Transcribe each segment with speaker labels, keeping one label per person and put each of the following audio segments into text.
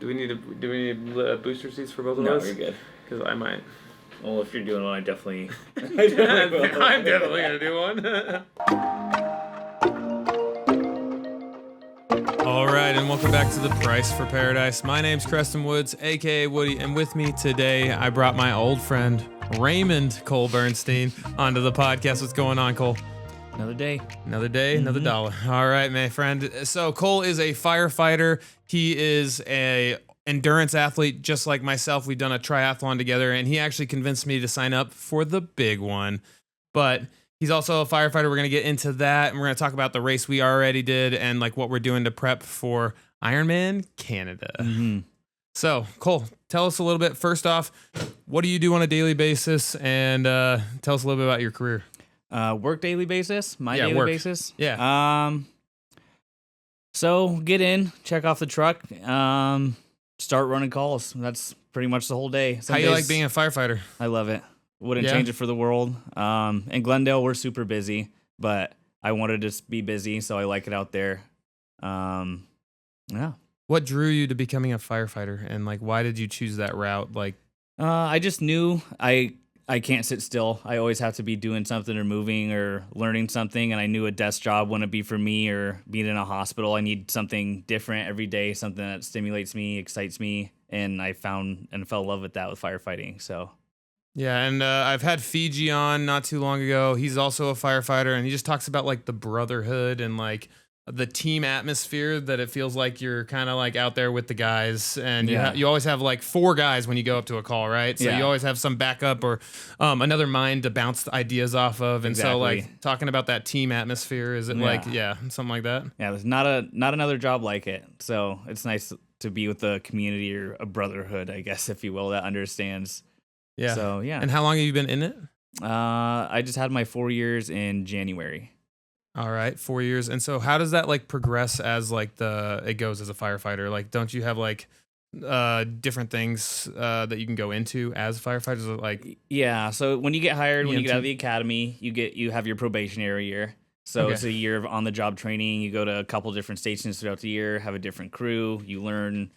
Speaker 1: Do we need booster seats for both of
Speaker 2: No,
Speaker 1: us?
Speaker 2: you're good.
Speaker 1: Because I might.
Speaker 2: Well, if you're doing one, I definitely will.
Speaker 1: I'm definitely gonna do one. All right, and welcome back to The Price for Paradise. My name's Preston Woods, aka Woody, and with me today, I brought my old friend Raymond Cole Bernstein onto the podcast. What's going on, Cole?
Speaker 2: Another day,
Speaker 1: another dollar. All right, my friend. So Cole is a firefighter. He is a endurance athlete, just like myself. We've done a triathlon together, and he actually convinced me to sign up for the big one. But he's also a firefighter. We're going to get into that, and we're going to talk about the race we already did and like what we're doing to prep for Ironman Canada.
Speaker 2: Mm-hmm.
Speaker 1: So, Cole, tell us a little bit. First off, what do you do on a daily basis? And tell us a little bit about your career.
Speaker 2: Work daily basis? My daily basis?
Speaker 1: Yeah.
Speaker 2: So get in, check off the truck, start running calls. That's pretty much the whole day.
Speaker 1: How you like being a firefighter?
Speaker 2: I love it. Wouldn't change it for the world. In Glendale, we're super busy, but I wanted to be busy, so I like it out there. Yeah.
Speaker 1: What drew you to becoming a firefighter, and like, why did you choose that route? Like,
Speaker 2: I just knew I can't sit still. I always have to be doing something or moving or learning something, and I knew a desk job wouldn't be for me, or being in a hospital. I need something different every day, something that stimulates me, excites me, and I found and fell in love with that with firefighting. So.
Speaker 1: Yeah, and I've had Fiji on not too long ago. He's also a firefighter, and he just talks about like the brotherhood and like the team atmosphere, that it feels like you're kind of like out there with the guys, and you always have like 4 guys when you go up to a call, right? So you always have some backup or another mind to bounce ideas off of, and so like talking about that team atmosphere, is it like something like that?
Speaker 2: Yeah, there's not another job like it. So it's nice to be with a community or a brotherhood, I guess, if you will, that understands.
Speaker 1: Yeah.
Speaker 2: So yeah.
Speaker 1: And how long have you been in it?
Speaker 2: I just had my 4 years in January.
Speaker 1: All right, 4 years. And so how does that like progress as like it goes as a firefighter? Like, don't you have like different things that you can go into as firefighters? Like,
Speaker 2: yeah. So when you get hired, when you get out of the academy, you have your probationary year. So it's a year of on-the-job training. You go to a couple different stations throughout the year, have a different crew. You learn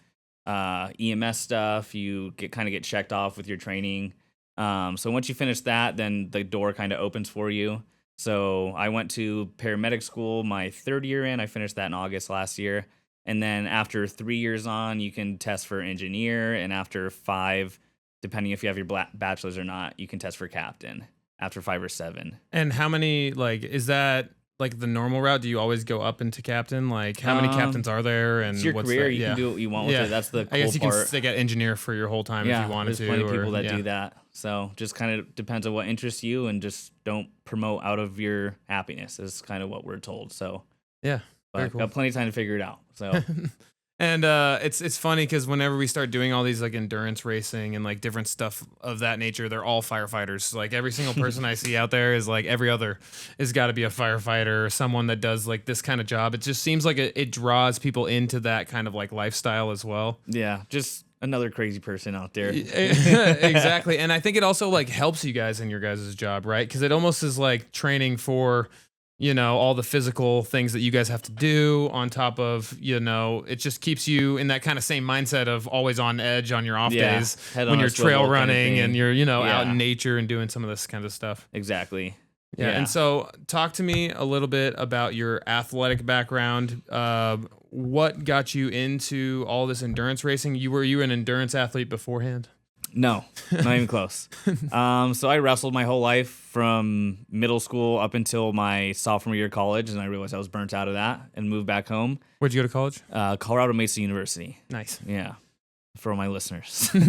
Speaker 2: EMS stuff. You get checked off with your training. So once you finish that, then the door kind of opens for you. So I went to paramedic school my 3rd year in. I finished that in August last year. And then after 3 years on, you can test for engineer. And after 5, depending if you have your bachelor's or not, you can test for captain after 5 or 7.
Speaker 1: And how many, like, is that like the normal route? Do you always go up into captain? Like, how many captains are there? And
Speaker 2: it's your career. You can do what you want with it. That's the cool part.
Speaker 1: I guess you can stick at engineer for your whole time if you wanted to.
Speaker 2: There's plenty of people that do that. So just kind of depends on what interests you, and just don't promote out of your happiness is kind of what we're told. So
Speaker 1: yeah,
Speaker 2: but
Speaker 1: cool.
Speaker 2: Got plenty of time to figure it out. So.
Speaker 1: And it's funny because whenever we start doing all these like endurance racing and like different stuff of that nature, they're all firefighters. Like every single person I see out there is like every other has got to be a firefighter or someone that does like this kind of job. It just seems like it draws people into that kind of like lifestyle as well.
Speaker 2: Yeah, just another crazy person out there.
Speaker 1: Exactly. And I think it also like helps you guys in your guys' job, right? Because it almost is like training for, you know, all the physical things that you guys have to do on top of, you know, it just keeps you in that kind of same mindset of always on edge on your off days when you're trail running and you're, you know, out in nature and doing some of this kind of stuff.
Speaker 2: Exactly.
Speaker 1: Yeah. And so talk to me a little bit about your athletic background. What got you into all this endurance racing? Were you an endurance athlete beforehand?
Speaker 2: No, not even close. So I wrestled my whole life from middle school up until my sophomore year of college, and I realized I was burnt out of that and moved back home.
Speaker 1: Where'd you go to college?
Speaker 2: Colorado Mesa University.
Speaker 1: Nice.
Speaker 2: Yeah, for all my listeners. Came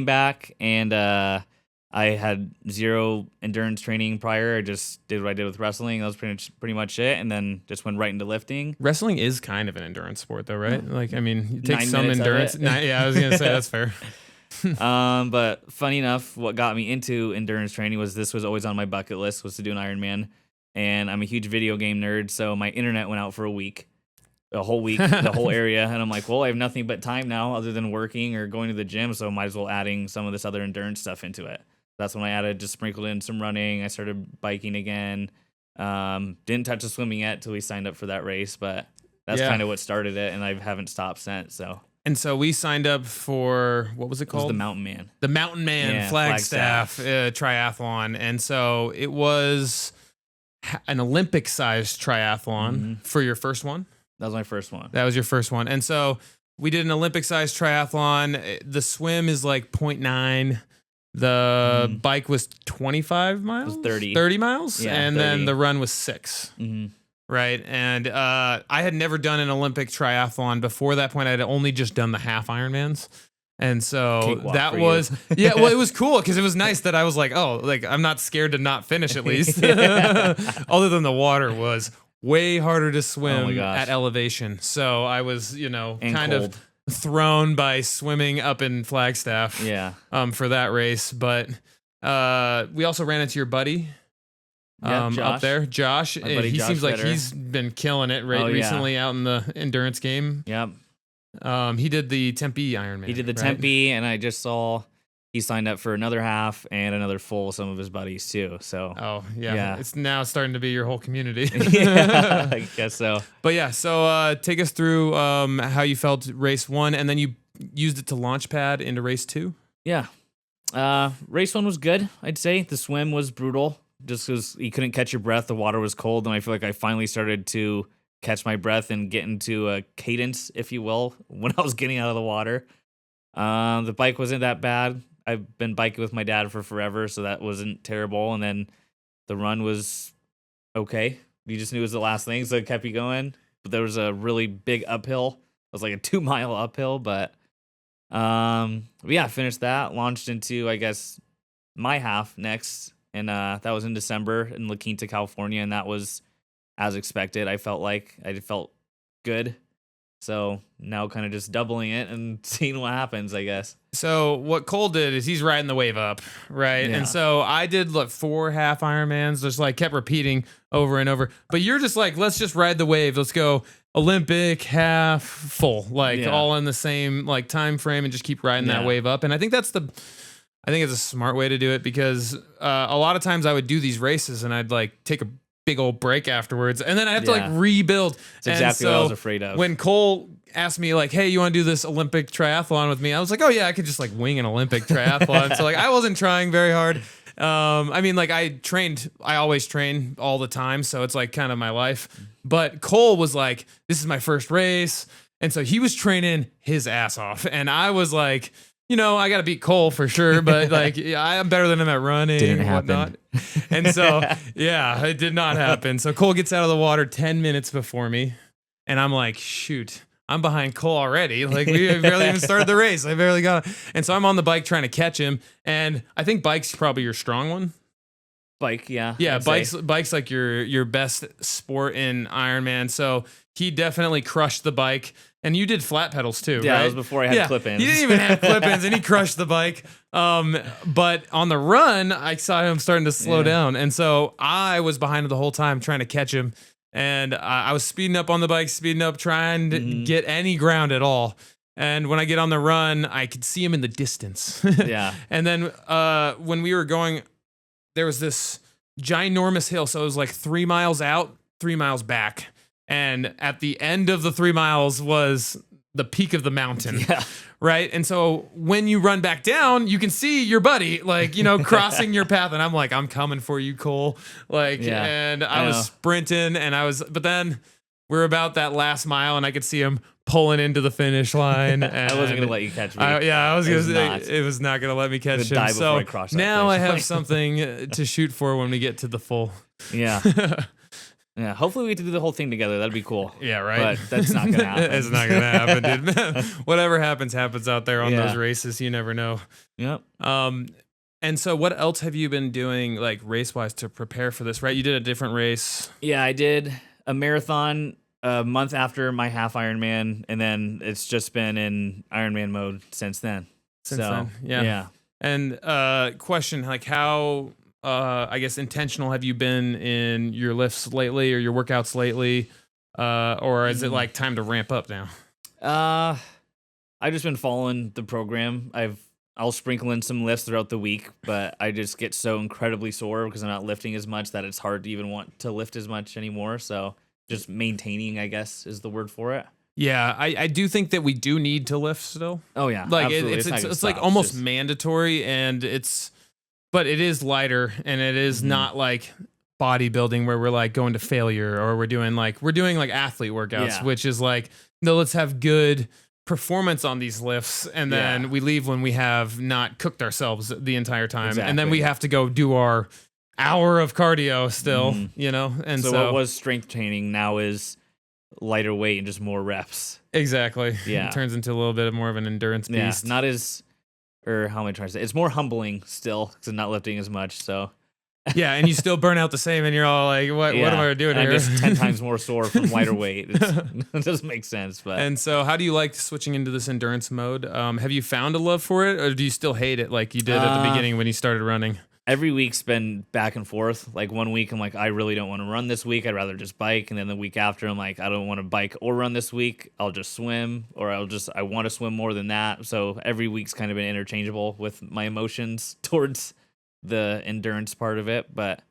Speaker 2: back, and I had 0 endurance training prior. I just did what I did with wrestling. That was pretty much it, and then just went right into lifting.
Speaker 1: Wrestling is kind of an endurance sport, though, right? Like, I mean, it takes some endurance. Yeah, I was gonna say that's fair.
Speaker 2: But funny enough, what got me into endurance training was this was always on my bucket list, was to do an Ironman, and I'm a huge video game nerd, so my internet went out for a week. The whole week, the whole area, and I'm like, well, I have nothing but time now other than working or going to the gym, so might as well adding some of this other endurance stuff into it. That's when I just sprinkled in some running. I started biking again. Didn't touch the swimming yet till we signed up for that race, but that's kind of what started it, and I haven't stopped since.
Speaker 1: So we signed up for, what was it called?
Speaker 2: The Mountain Man.
Speaker 1: The Mountain Man Flagstaff triathlon. And so it was an Olympic-sized triathlon for your first one.
Speaker 2: That was my first one.
Speaker 1: That was your first one. And so we did an Olympic-sized triathlon. The swim is like 0.9. The bike was 25 miles?
Speaker 2: It was 30.
Speaker 1: 30 miles?
Speaker 2: Yeah,
Speaker 1: and
Speaker 2: 30.
Speaker 1: then the run was 6. Right. And I had never done an Olympic triathlon before that point. I had only just done the half Ironmans. And so that was, well, it was cool because it was nice that I was like, oh, like I'm not scared to not finish at least. Other than the water was way harder to swim at elevation. So I was, kind of thrown by swimming up in Flagstaff for that race. But we also ran into your buddy. Up there, Josh. He
Speaker 2: Josh
Speaker 1: seems like
Speaker 2: Vetter.
Speaker 1: he's been killing it recently out in the endurance game.
Speaker 2: Yep.
Speaker 1: He did the Tempe Ironman.
Speaker 2: He did the Tempe, and I just saw he signed up for another half and another full with some of his buddies too. So
Speaker 1: it's now starting to be your whole community.
Speaker 2: Yeah, I guess so.
Speaker 1: But so take us through how you felt race 1, and then you used it to launch pad into race 2.
Speaker 2: Yeah. Race 1 was good, I'd say. The swim was brutal. Just because you couldn't catch your breath, the water was cold, and I feel like I finally started to catch my breath and get into a cadence, if you will, when I was getting out of the water. The bike wasn't that bad. I've been biking with my dad for forever, so that wasn't terrible. And then the run was okay. You just knew it was the last thing, so it kept you going. But there was a really big uphill. It was like a 2-mile uphill, but I finished that, launched into, I guess, my half next. And that was in December in La Quinta, California, and that was as expected. I felt good. So now kind of just doubling it and seeing what happens, I guess.
Speaker 1: So what Cole did is he's riding the wave up, right?
Speaker 2: Yeah.
Speaker 1: And so I did 4 half Ironmans, just like kept repeating over and over. But you're just like, let's just ride the wave. Let's go Olympic, half, full, all in the same time frame, and just keep riding that wave up. And I think it's a smart way to do it because a lot of times I would do these races and I'd take a big old break afterwards, and then I have to rebuild.
Speaker 2: That's exactly what I was afraid of.
Speaker 1: When Cole asked me hey, you want to do this Olympic triathlon with me? I was like, oh yeah, I could just wing an Olympic triathlon. So I wasn't trying very hard. I always train all the time, so it's kind of my life. But Cole was like, this is my first race, and so he was training his ass off, and I was like, I got to beat Cole for sure, but I'm better than him at running and whatnot. And so, it did not happen. So Cole gets out of the water 10 minutes before me, and I'm like, shoot, I'm behind Cole already. We barely even started the race. I barely got it. And so I'm on the bike trying to catch him, and I think bike's probably your strong one.
Speaker 2: Bike, yeah.
Speaker 1: Yeah, bike's your best sport in Ironman. So he definitely crushed the bike. And you did flat pedals too,
Speaker 2: yeah,
Speaker 1: right?
Speaker 2: That was before I had clip-ins.
Speaker 1: He didn't even have clip-ins, and he crushed the bike. But on the run, I saw him starting to slow down. And so I was behind him the whole time trying to catch him. And I was speeding up on the bike, trying to get any ground at all. And when I get on the run, I could see him in the distance.
Speaker 2: Yeah.
Speaker 1: And then when we were going, there was this ginormous hill. So it was 3 miles out, 3 miles back. And at the end of the 3 miles was the peak of the mountain. Yeah. Right. And so when you run back down, you can see your buddy, crossing your path. And I'm like, I'm coming for you, Cole. And I was sprinting but then we're about that last mile and I could see him pulling into the finish line. And
Speaker 2: I wasn't going to let you catch me.
Speaker 1: I was going to say, it was not going to let me catch him. So now I have something to shoot for when we get to the full.
Speaker 2: Yeah. Yeah, hopefully we get to do the whole thing together. That'd be cool.
Speaker 1: Yeah, right.
Speaker 2: But that's not gonna happen.
Speaker 1: It's not gonna happen, dude. Whatever happens out there on those races. You never know.
Speaker 2: Yep.
Speaker 1: And so what else have you been doing race wise to prepare for this? Right, you did a different race.
Speaker 2: Yeah, I did a marathon a month after my half Ironman, and then it's just been in Ironman mode since then. Yeah. And question how. I guess intentional have you been in your lifts lately or your workouts lately? Or is it time to ramp up now? I've just been following the program. I'll sprinkle in some lifts throughout the week, but I just get so incredibly sore because I'm not lifting as much that it's hard to even want to lift as much anymore. So just maintaining, I guess, is the word for it.
Speaker 1: Yeah, I do think that we do need to lift still.
Speaker 2: Oh yeah,
Speaker 1: Like
Speaker 2: absolutely.
Speaker 1: it's like almost mandatory, and but it is lighter, and it is not like bodybuilding where we're like going to failure, or we're doing like athlete workouts, which is like, no, let's have good performance on these lifts, and then we leave when we have not cooked ourselves the entire time, and then we have to go do our hour of cardio still, you know. And so
Speaker 2: what was strength training now is lighter weight and just more reps.
Speaker 1: Exactly. Yeah, it turns into a little bit more of an endurance beast.
Speaker 2: Not as, or how am I trying to say? It's more humbling still because I'm not lifting as much. So
Speaker 1: yeah, and you still burn out the same, and you're all like, "What am I doing here?"
Speaker 2: I'm just 10 times more sore from lighter weight. It doesn't make sense. But
Speaker 1: and so, how do you like switching into this endurance mode? Have you found a love for it, or do you still hate it like you did at the beginning when you started running?
Speaker 2: Every week's been back and forth. Like 1 week, I'm like, I really don't want to run this week. I'd rather just bike. And then the week after, I'm like, I don't want to bike or run this week. I'll just swim, or I want to swim more than that. So every week's kind of been interchangeable with my emotions towards the endurance part of it. But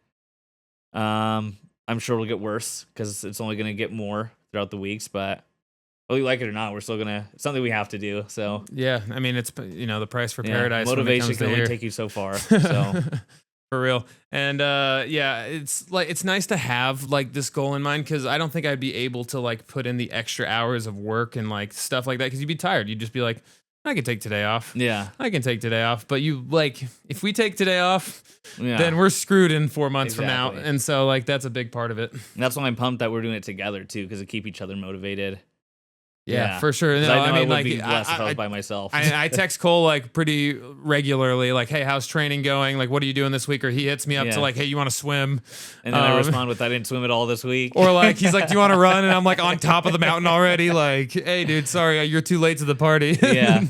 Speaker 2: I'm sure it'll get worse because it's only going to get more throughout the weeks. But whether you like it or not, we're still it's something we have to do. So
Speaker 1: yeah, I mean, it's, the price for paradise.
Speaker 2: Motivation can only take you so far. So
Speaker 1: for real. And it's nice to have like this goal in mind, because I don't think I'd be able to like put in the extra hours of work and like stuff like that, because you'd be tired. You'd just be like, I can take today off.
Speaker 2: Yeah,
Speaker 1: I can take today off. But you like, if we take today off, then we're screwed in 4 months from now. And so like, that's a big part of it. And
Speaker 2: that's why I'm pumped that we're doing it together too, because it keep each other motivated.
Speaker 1: Yeah, for sure.
Speaker 2: No, I mean, like, be less if I was by myself.
Speaker 1: I text Cole like pretty regularly, like, "Hey, how's training going? Like, what are you doing this week?" Or he hits me up to like, "Hey, you want to swim?"
Speaker 2: And then I respond with, "I didn't swim at all this week."
Speaker 1: Or like, he's like, "Do you want to run?" And I'm like, on top of the mountain already. Like, "Hey, dude, sorry, you're too late to the party."
Speaker 2: Yeah.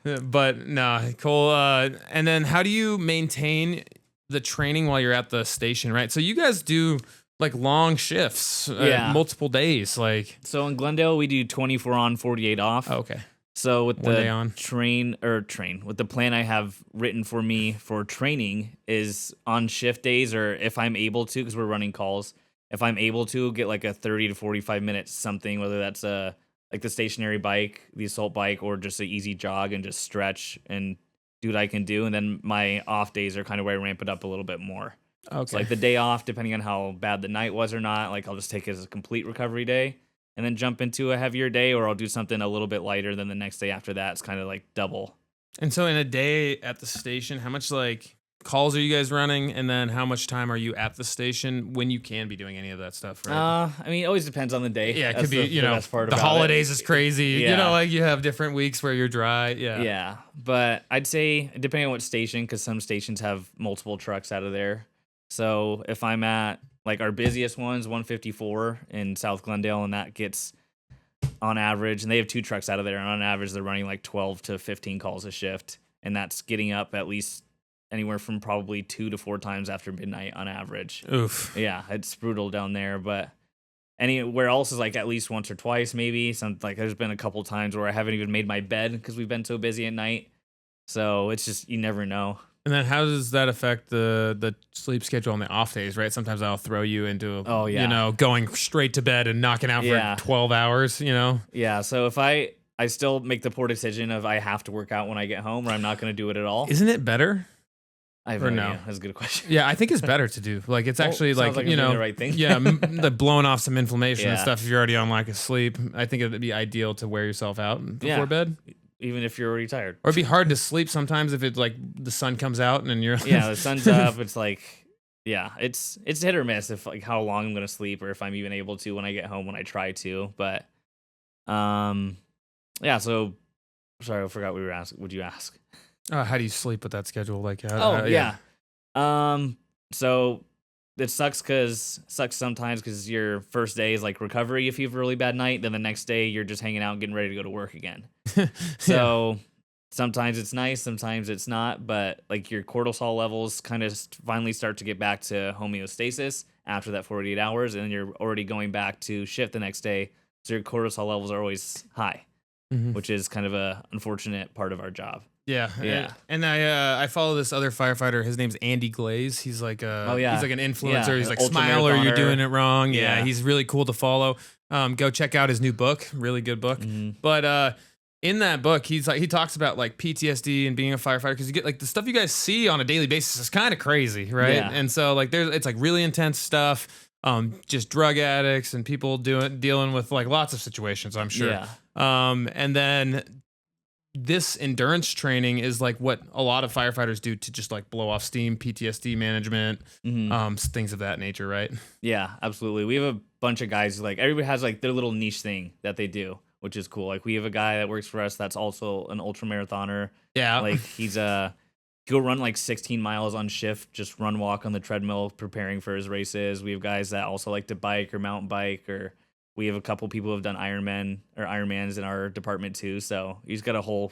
Speaker 1: But no, Cole. And then how do you maintain the training while you're at the station? Right. So you guys do like long shifts, multiple days. Like,
Speaker 2: so in Glendale, we do 24 on, 48 off.
Speaker 1: Okay.
Speaker 2: So with
Speaker 1: One day on.
Speaker 2: with the plan I have written for me for training is on shift days, or if I'm able to, because we're running calls, if I'm able to get like a 30 to 45 minutes something, whether that's like the stationary bike, the assault bike, or just an easy jog and just stretch and do what I can do. And then my off days are kind of where I ramp it up a little bit more. Okay. So like the day off, depending on how bad the night was or not, like I'll just take it as a complete recovery day and then jump into a heavier day, or I'll do something a little bit lighter than the next day after that. It's kind of like double.
Speaker 1: And so in a day at the station, how much like calls are you guys running? And then how much time are you at the station when you can be doing any of that stuff, right?
Speaker 2: I mean, it always depends on the day.
Speaker 1: Yeah, it could be, the best part the holidays is crazy.
Speaker 2: Yeah.
Speaker 1: Like you have different weeks where you're dry. Yeah.
Speaker 2: Yeah. But I'd say, depending on what station, because some stations have multiple trucks out of there. So if I'm at like our busiest one's 154 in South Glendale, and that gets on average, and they have 2 trucks out of there, and on average they're running like 12 to 15 calls a shift, and that's getting up at least anywhere from probably 2 to 4 times after midnight on average.
Speaker 1: Oof.
Speaker 2: Yeah, it's brutal down there, but anywhere else is like at least once or twice maybe. Some like there's been a couple times where I haven't even made my bed because we've been so busy at night. So it's just, you never know. And
Speaker 1: then how does that affect the sleep schedule on the off days, right? Sometimes I'll throw you into, going straight to bed and knocking out for 12 hours,
Speaker 2: Yeah, so if I still make the poor decision of I have to work out when I get home, or I'm not going to do it at all.
Speaker 1: Isn't it better?
Speaker 2: I have no idea. That's a good question.
Speaker 1: Yeah, I think it's better to do. Like, it's actually like
Speaker 2: I'm doing the right thing.
Speaker 1: Yeah, like blowing off some inflammation and stuff if you're already on lack of sleep. I think it'd be ideal to wear yourself out before bed.
Speaker 2: Even if you're already tired.
Speaker 1: Or it'd be hard to sleep sometimes if it's like the sun comes out and then you're
Speaker 2: the sun's up. It's like, it's hit or miss if like how long I'm gonna sleep, or if I'm even able to when I get home when I try to. But so sorry, I forgot what we were asking. Would you ask?
Speaker 1: How do you sleep with that schedule? Like,
Speaker 2: so it sucks sometimes because your first day is like recovery if you have a really bad night. Then the next day you're just hanging out and getting ready to go to work again. So sometimes it's nice, sometimes it's not. But like your cortisol levels kind of finally start to get back to homeostasis after that 48 hours. And then you're already going back to shift the next day. So your cortisol levels are always high. which is kind of a unfortunate part of our job.
Speaker 1: Yeah. And I follow this other firefighter. His name's Andy Glaze. He's like he's like an influencer.
Speaker 2: Yeah,
Speaker 1: he's like,
Speaker 2: ultra
Speaker 1: smile or you're
Speaker 2: marathoner.
Speaker 1: doing it wrong. Yeah.
Speaker 2: Yeah.
Speaker 1: He's really cool to follow. Go check out his new book. Really good book. But in that book, he talks about like PTSD and being a firefighter, because you get like the stuff you guys see on a daily basis is kind of crazy, right?
Speaker 2: Yeah.
Speaker 1: And so like it's like really intense stuff. Just drug addicts and people dealing with like lots of situations, I'm sure.
Speaker 2: Yeah.
Speaker 1: And then this endurance training is like what a lot of firefighters do to just like blow off steam, PTSD management, things of that nature, right?
Speaker 2: Yeah, absolutely. We have a bunch of guys, like everybody has like their little niche thing that they do, which is cool. Like we have a guy that works for us that's also an ultra marathoner.
Speaker 1: Yeah.
Speaker 2: Like he'll run like 16 miles on shift, just run walk on the treadmill preparing for his races. We have guys that also like to bike or mountain bike, or we have a couple people who have done Ironmans in our department too. So he's got a whole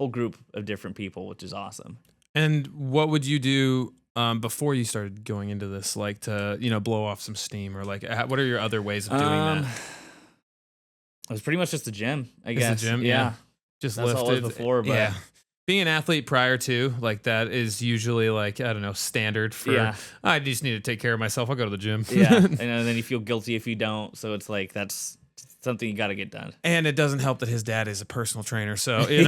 Speaker 2: group of different people, which is awesome.
Speaker 1: And what would you do before you started going into this, like to, blow off some steam, or like what are your other ways of doing that?
Speaker 2: It was pretty much just the gym, I guess.
Speaker 1: The gym,
Speaker 2: yeah.
Speaker 1: Just
Speaker 2: That's
Speaker 1: lifted.
Speaker 2: all it was before, but
Speaker 1: yeah. Being an athlete prior to, like, that is usually like, I don't know, standard for, I just need to take care of myself. I'll go to the gym.
Speaker 2: Yeah. And then you feel guilty if you don't. So it's like, that's something you got to get done.
Speaker 1: And it doesn't help that his dad is a personal trainer. So, and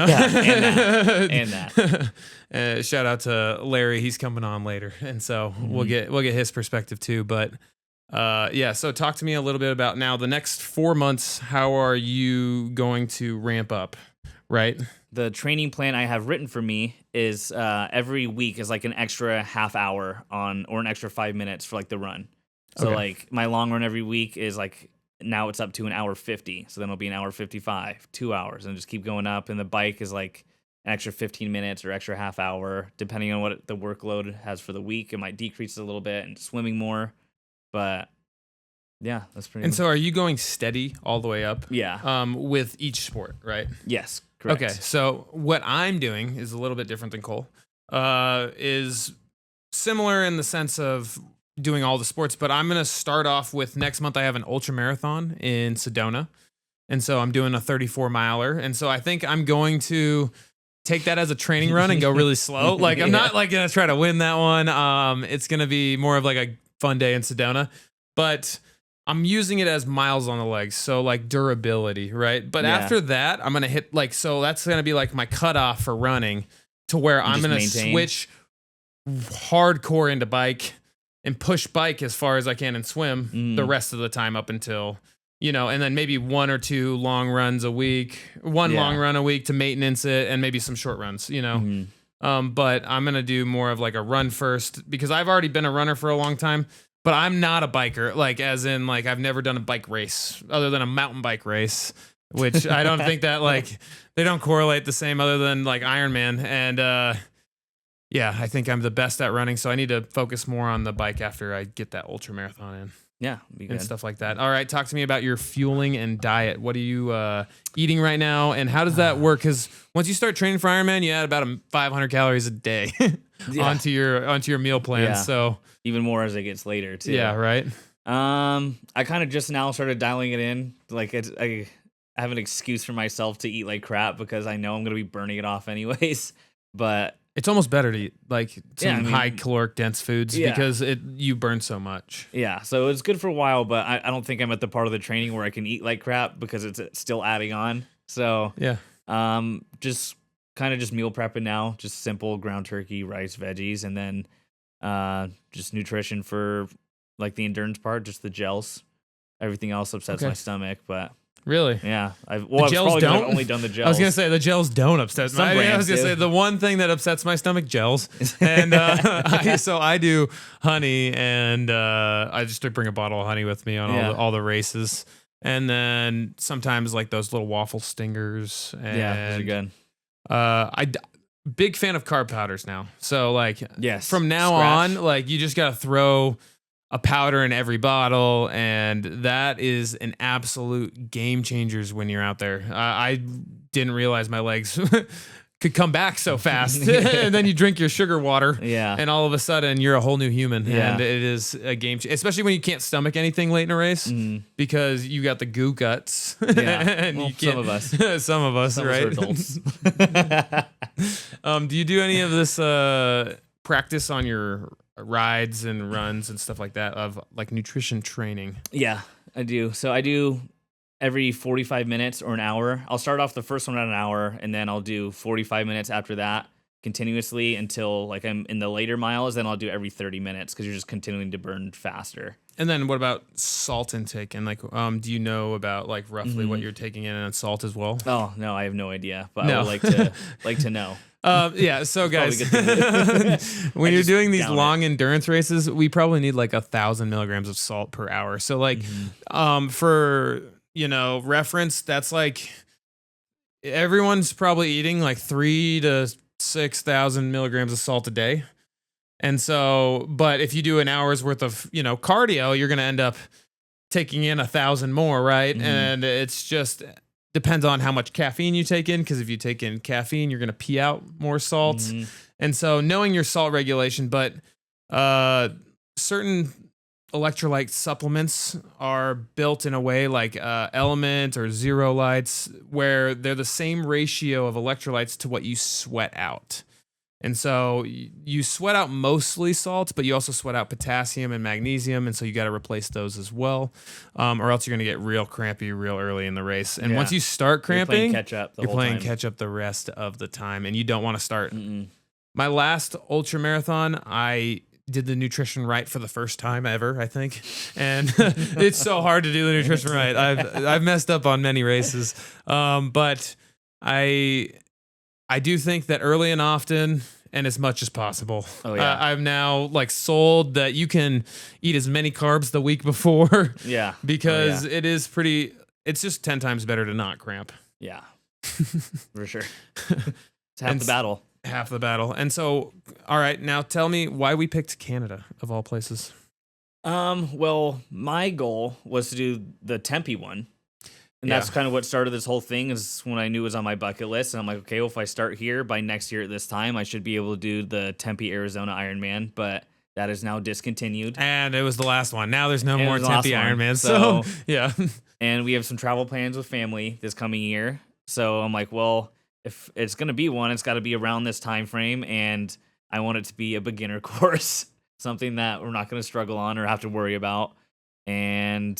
Speaker 1: that. Shout out to Larry. He's coming on later. And so we'll get his perspective too. But so talk to me a little bit about now the next 4 months. How are you going to ramp up? Right.
Speaker 2: The training plan I have written for me is every week is like an extra half hour or an extra 5 minutes for like the run. So like my long run every week is like, now it's up to an hour 50. So then it'll be an hour 55, 2 hours, and just keep going up. And the bike is like an extra 15 minutes or extra half hour, depending on what the workload has for the week. It might decrease a little bit, and swimming more. But yeah, that's pretty much.
Speaker 1: So are you going steady all the way up?
Speaker 2: Yeah.
Speaker 1: With each sport, right?
Speaker 2: Yes. Correct.
Speaker 1: Okay. So what I'm doing is a little bit different than Cole. Is similar in the sense of doing all the sports, but I'm going to start off with next month. I have an ultra marathon in Sedona. And so I'm doing a 34 miler. And so I think I'm going to take that as a training run and go really slow. Like I'm not like going to try to win that one. It's going to be more of like a fun day in Sedona, but I'm using it as miles on the legs. So like durability, right? But after that, I'm going to hit like, so that's going to be like my cutoff for running, to where I'm going to switch hardcore into bike and push bike as far as I can and swim the rest of the time up until, and then maybe 1 or 2 long runs a week, long run a week to maintenance it, and maybe some short runs, but I'm going to do more of like a run first, because I've already been a runner for a long time, but I'm not a biker, like as in like I've never done a bike race other than a mountain bike race, which I don't think that like they don't correlate the same other than like Ironman. And, I think I'm the best at running, so I need to focus more on the bike after I get that ultra marathon in.
Speaker 2: Yeah, be good.
Speaker 1: And stuff like that. All right, talk to me about your fueling and diet. What are you eating right now, and how does that work? Because once you start training for Ironman, you add about 500 calories a day onto your meal plan.
Speaker 2: Yeah.
Speaker 1: So
Speaker 2: even more as it gets later too.
Speaker 1: Yeah, right.
Speaker 2: I kind of just now started dialing it in. Like I have an excuse for myself to eat like crap because I know I'm gonna be burning it off anyways. But
Speaker 1: it's almost better to eat like some high caloric dense foods because you burn so much.
Speaker 2: Yeah, so it's good for a while, but I don't think I'm at the part of the training where I can eat like crap because it's still adding on. So just kind of just meal prepping now, just simple ground turkey, rice, veggies, and then just nutrition for like the endurance part, just the gels. Everything else upsets my stomach, but.
Speaker 1: Really?
Speaker 2: Yeah. I've only done the gels.
Speaker 1: I was gonna say the gels don't upset my stomach. I was gonna say the one thing that upsets my stomach, gels. And so I do honey, and I just bring a bottle of honey with me on all the races. And then sometimes like those little waffle stingers. And,
Speaker 2: those are good.
Speaker 1: Big fan of carb powders now. So like from now
Speaker 2: Scratch.
Speaker 1: on, like you just gotta throw a powder in every bottle, and that is an absolute game changers when you're out there. I didn't realize my legs could come back so fast. And then you drink your sugar water.
Speaker 2: Yeah.
Speaker 1: And all of a sudden you're a whole new human.
Speaker 2: Yeah.
Speaker 1: And it is a game changer, especially when you can't stomach anything late in a race because you got the goo guts.
Speaker 2: Yeah. And well, some of us.
Speaker 1: Some of us, right?
Speaker 2: Adults.
Speaker 1: Do you do any of this practice on your rides and runs and stuff like that of like nutrition training?
Speaker 2: Yeah, I do. So I do every 45 minutes or an hour. I'll start off the first one at an hour, and then I'll do 45 minutes after that continuously until like I'm in the later miles. Then I'll do every 30 minutes because you're just continuing to burn faster.
Speaker 1: And then what about salt intake? And like, do you know about like roughly what you're taking in on salt as well?
Speaker 2: Oh no, I have no idea, but I would like to know.
Speaker 1: Yeah, so guys, when you're doing these long endurance races, we probably need like 1,000 milligrams of salt per hour. So like, for, reference, that's like everyone's probably eating like 3,000 to 6,000 milligrams of salt a day. And so, but if you do an hour's worth of, cardio, you're going to end up taking in 1,000 more, right? And it's just depends on how much caffeine you take in, because if you take in caffeine, you're going to pee out more salt. And so knowing your salt regulation, but certain electrolyte supplements are built in a way like Element or Zero Lights, where they're the same ratio of electrolytes to what you sweat out. And so you sweat out mostly salt, but you also sweat out potassium and magnesium. And so you got to replace those as well. Or else you're going to get real crampy real early in the race. And once you start cramping, you're playing catch up the rest of the time. And you don't want to start. My last ultra marathon, I did the nutrition right for the first time ever, I think. And it's so hard to do the nutrition right. I've messed up on many races. But I do think that early and often and as much as possible. Oh, yeah. I'm now like sold that you can eat as many carbs the week before. Yeah. Because it is it's just 10 times better to not cramp.
Speaker 2: Yeah. For sure. It's half the battle.
Speaker 1: Half the battle. And so, all right, now tell me why we picked Canada of all places.
Speaker 2: Well, my goal was to do the Tempe one. And that's kind of what started this whole thing, is when I knew it was on my bucket list. And I'm like, okay, well, if I start here by next year at this time, I should be able to do the Tempe, Arizona Ironman. But that is now discontinued.
Speaker 1: And it was the last one. Now there's no more Tempe Ironman. So, yeah.
Speaker 2: And we have some travel plans with family this coming year. So I'm like, well, if it's going to be one, it's got to be around this time frame. And I want it to be a beginner course, something that we're not going to struggle on or have to worry about. And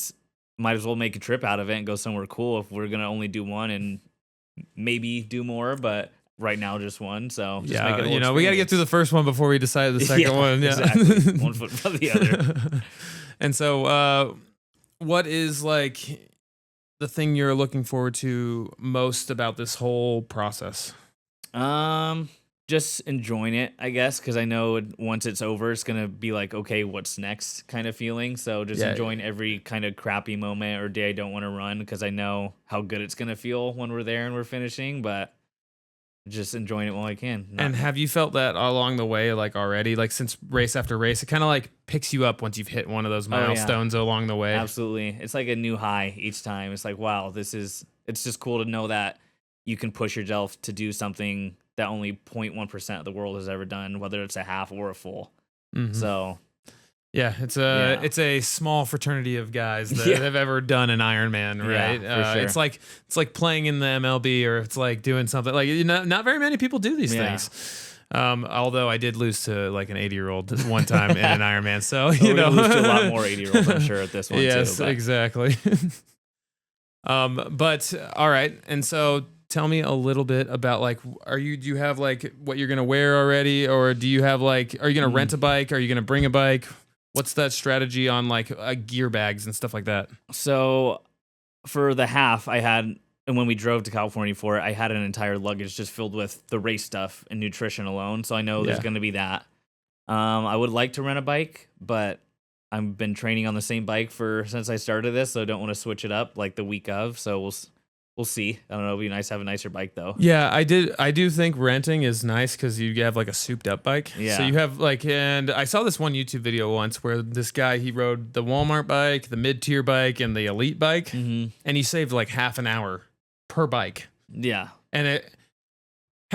Speaker 2: might as well make a trip out of it and go somewhere cool if we're going to only do one and maybe do more, but right now just one. So just make it
Speaker 1: we got to get through the first one before we decide the second one. Yeah,
Speaker 2: exactly. One foot from the other.
Speaker 1: And so what is like the thing you're looking forward to most about this whole process?
Speaker 2: Just enjoying it, I guess, because I know once it's over, it's going to be like, okay, what's next kind of feeling. So just enjoying every kind of crappy moment or day I don't want to run, because I know how good it's going to feel when we're there and we're finishing, but just enjoying it while I can.
Speaker 1: And have you felt that along the way, like already, like since race after race, it kind of like picks you up once you've hit one of those milestones along the way?
Speaker 2: Absolutely. It's like a new high each time. It's like, wow, it's just cool to know that you can push yourself to do something that only 0.1% of the world has ever done, whether it's a half or a full. So,
Speaker 1: yeah, it's a small fraternity of guys that have ever done an Ironman, right?
Speaker 2: For sure.
Speaker 1: It's like playing in the MLB, or it's like doing something like not very many people do these things. Although I did lose to like an 80-year-old one time in an Ironman, so you know,
Speaker 2: lose to a lot more 80-year-olds, I'm sure, at this one.
Speaker 1: Yes,
Speaker 2: too,
Speaker 1: exactly. But all right, and so tell me a little bit about like, do you have like what you're gonna wear already, or do you have like, are you gonna rent a bike? Are you gonna bring a bike? What's that strategy on like gear bags and stuff like that?
Speaker 2: So for the half, I had, and when we drove to California for it, I had an entire luggage just filled with the race stuff and nutrition alone. So I know there's going to be that. I would like to rent a bike, but I've been training on the same bike since I started this, so I don't want to switch it up like the week of. So we'll see. I don't know. It'd be nice to have a nicer bike though.
Speaker 1: Yeah, I do think renting is nice because you have like a souped up bike. Yeah. So you have like, and I saw this one YouTube video once where this guy, he rode the Walmart bike, the mid-tier bike, and the elite bike, and he saved like half an hour per bike.
Speaker 2: Yeah.
Speaker 1: And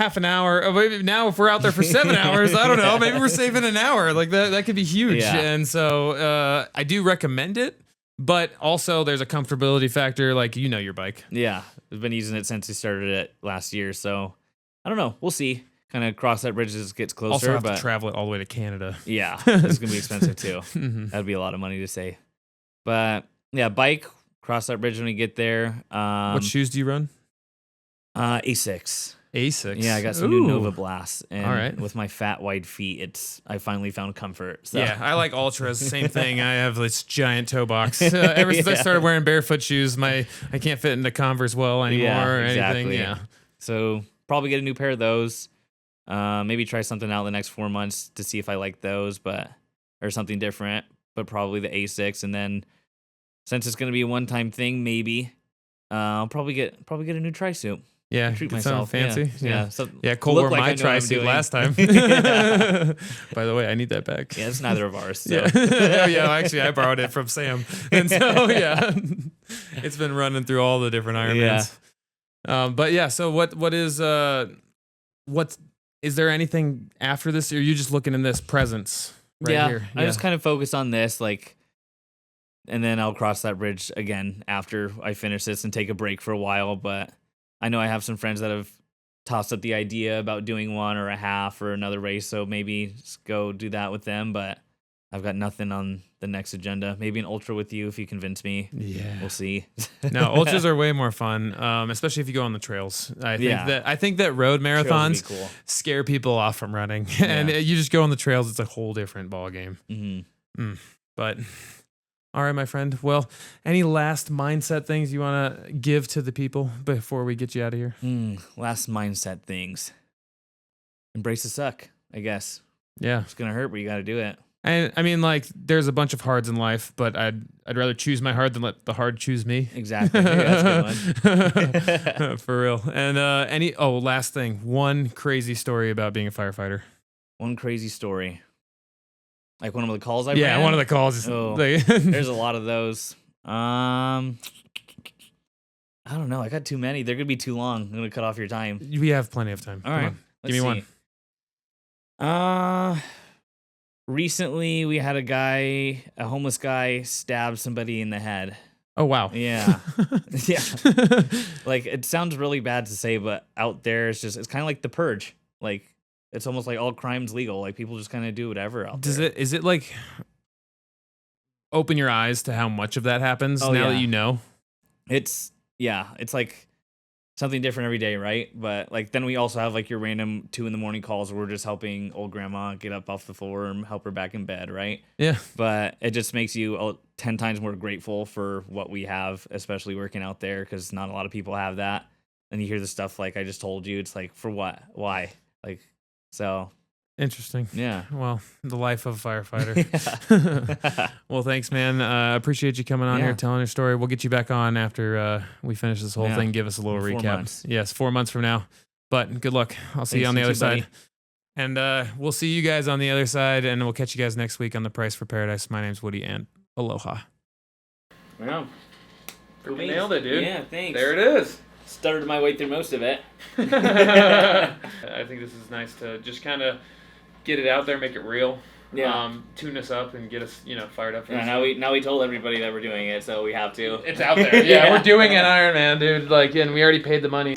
Speaker 1: half an hour. Maybe now if we're out there for 7 hours, I don't know. Maybe we're saving an hour. Like that could be huge.
Speaker 2: Yeah.
Speaker 1: And so I do recommend it, but also there's a comfortability factor. Like, you know, your bike.
Speaker 2: Yeah. I've been using it since we started it last year. So I don't know. We'll see. Kind of cross that bridge as it gets closer.
Speaker 1: Also have to travel it all the way to Canada.
Speaker 2: Yeah. It's going to be expensive too. That'd be a lot of money to save. But yeah, bike, cross that bridge when we get there.
Speaker 1: What shoes do you run?
Speaker 2: A6.
Speaker 1: A6.
Speaker 2: Yeah, I got some new Nova Blasts, and
Speaker 1: all right.
Speaker 2: with my fat wide feet, I finally found comfort. So.
Speaker 1: Yeah, I like Ultras. Same thing. I have this giant toe box. Ever since I started wearing barefoot shoes, I can't fit into Converse well anymore or anything. Yeah.
Speaker 2: So probably get a new pair of those. Maybe try something out the next 4 months to see if I like those, or something different. But probably the A6, and then since it's going to be a one-time thing, maybe I'll probably get a new tri suit.
Speaker 1: Yeah,
Speaker 2: treat myself.
Speaker 1: Fancy.
Speaker 2: Yeah.
Speaker 1: Cole wore my tri-suit last time. By the way, I need that back.
Speaker 2: Yeah, it's neither of ours. So.
Speaker 1: Yeah. Actually, I borrowed it from Sam, and so yeah, it's been running through all the different Ironmans. Yeah. But yeah, so what is is there anything after this? Or are you just looking in this presence right here?
Speaker 2: I just kind of focus on this, and then I'll cross that bridge again after I finish this and take a break for a while. But I know I have some friends that have tossed up the idea about doing one or a half or another race, so maybe just go do that with them. But I've got nothing on the next agenda. Maybe an ultra with you if you convince me.
Speaker 1: Yeah,
Speaker 2: we'll see.
Speaker 1: No, ultras are way more fun, especially if you go on the trails. I think that road marathons scare people off from running, and you just go on the trails. It's a whole different ball game. Mm-hmm. But. All right, my friend. Well, any last mindset things you want to give to the people before we get you out of here?
Speaker 2: Last mindset things. Embrace the suck, I guess.
Speaker 1: Yeah.
Speaker 2: It's going to hurt, but you got to do it.
Speaker 1: And I mean, like, there's a bunch of hards in life, but I'd rather choose my hard than let the hard choose me.
Speaker 2: Exactly. That's a good one.
Speaker 1: For real. And last thing. One crazy story about being a firefighter.
Speaker 2: One crazy story. Like one of the calls I ran?
Speaker 1: Yeah, one of the calls.
Speaker 2: Oh, there's a lot of those. I don't know. I got too many. They're going to be too long. I'm going to cut off your time.
Speaker 1: We have plenty of time.
Speaker 2: All right.
Speaker 1: Give me one.
Speaker 2: Recently, we had a homeless guy stab somebody in the head.
Speaker 1: Oh, wow.
Speaker 2: Yeah. Yeah. Like, it sounds really bad to say, but out there, it's kind of like The Purge. Like, it's almost like all crime's legal. Like, people just kind of do whatever out there.
Speaker 1: Is it like open your eyes to how much of that happens now that you know?
Speaker 2: It's like something different every day, right? But like then we also have like your random 2 a.m. calls where we're just helping old grandma get up off the floor and help her back in bed, right?
Speaker 1: Yeah.
Speaker 2: But it just makes you 10 times more grateful for what we have, especially working out there, because not a lot of people have that. And you hear the stuff like I just told you, it's like, for what? Why? Like, so.
Speaker 1: Interesting.
Speaker 2: Yeah.
Speaker 1: Well, the life of a firefighter. Well, thanks, man. Appreciate you coming on here, telling your story. We'll get you back on after we finish this whole thing. Give us a little recap.
Speaker 2: 4 months.
Speaker 1: Yes, 4 months from now. But good luck. I'll see you on the other side. And we'll see you guys on the other side, and we'll catch you guys next week on The Price for Paradise. My name's Woody, and aloha.
Speaker 2: Wow.
Speaker 1: Freaking nailed it, dude.
Speaker 2: Yeah, thanks.
Speaker 1: There it is.
Speaker 2: Stuttered my way through most of it.
Speaker 1: I think this is nice to just kind of get it out there, make it real.
Speaker 2: Yeah.
Speaker 1: Tune us up and get us, fired up for this.
Speaker 2: Now we told everybody that we're doing it, so we have to.
Speaker 1: It's out there. Yeah, we're doing an Ironman, dude. And we already paid the money.